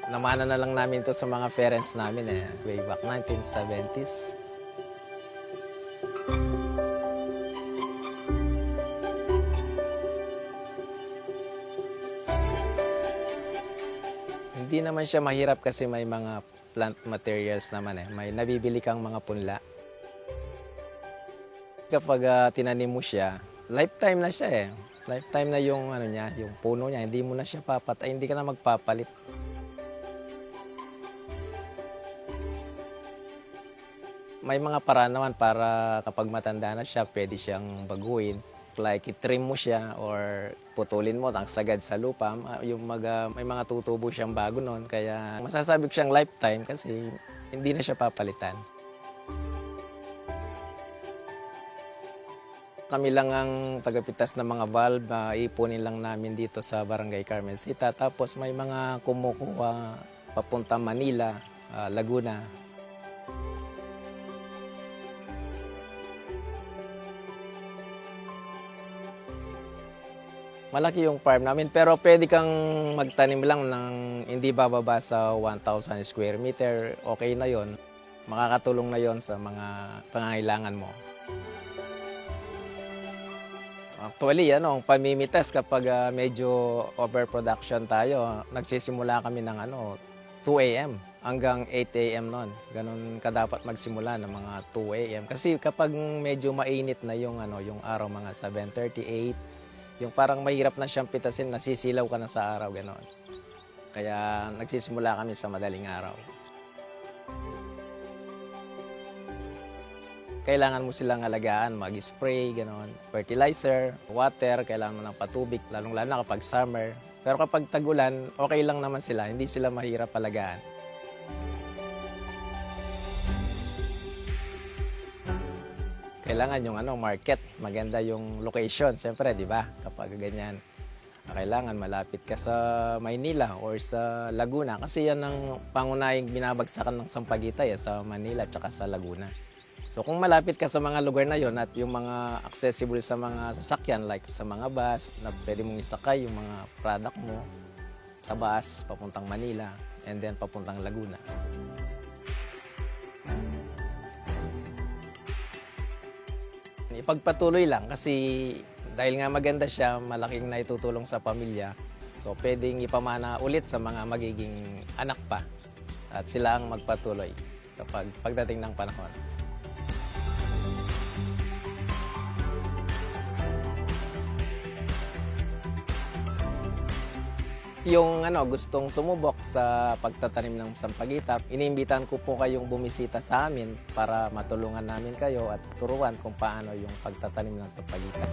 Namana na lang namin to sa mga parents namin way back 1970s. Hindi naman siya mahirap kasi may mga plant materials naman May nabibili kang mga punla. Kapag tinanim mo siya, lifetime na siya Lifetime na yung niya, yung puno niya, hindi mo na siya papatay, hindi ka na magpapalit. May mga paraan naman para kapag matanda na siya, pwede siyang baguhin. Like i-trim mo siya or putulin mo ang sagad sa lupa. May mga tutubo siyang bago noon. Kaya masasabi ko siyang lifetime kasi hindi na siya papalitan. Kami lang ang tagapitas ng mga valve, ipunin lang namin dito sa Barangay Carmencita. Tapos may mga kumukuha papunta Manila, Laguna. Malaki yung farm namin pero pwede kang magtanim lang ng hindi bababa sa 1,000 square meter. Okay na yon. Makakatulong na yon sa mga pangangailangan mo. Actually, ang pamimitas kapag medyo overproduction tayo, nagsisimula kami ng 2 a.m. hanggang 8 a.m. noon. Ganun ka dapat magsimula ng mga 2 a.m. Kasi kapag medyo mainit na yung araw, mga 7:38, yung parang mahirap na siyang pitasin, nasisilaw ka na sa araw, gano'n. Kaya nagsisimula kami sa madaling araw. Kailangan mo silang alagaan, mag-spray, gano'n. Fertilizer, water, kailangan mo ng patubig, lalong-lalo na kapag summer. Pero kapag tag-ulan, okay lang naman sila, hindi sila mahirap alagaan. Kailangan yung market, maganda yung location, siyempre, di ba? Kapag ganyan, kailangan malapit ka sa Maynila or sa Laguna kasi yan ang pangunahing binabagsakan ng Sampaguita sa Manila at sa Laguna. So kung malapit ka sa mga lugar na yon at yung mga accessible sa mga sasakyan like sa mga bus na pwede mong isakay yung mga product mo sa bus papuntang Manila and then papuntang Laguna. Ipagpatuloy lang kasi dahil nga maganda siya, malaking naitutulong sa pamilya. So pwedeng ipamana ulit sa mga magiging anak pa at sila ang magpatuloy kapag pagdating ng panahon. Yung gustong sumubok sa pagtatanim ng sampaguita, iniimbitan ko po kayong bumisita sa amin para matulungan namin kayo at turuan kung paano yung pagtatanim ng sampaguita.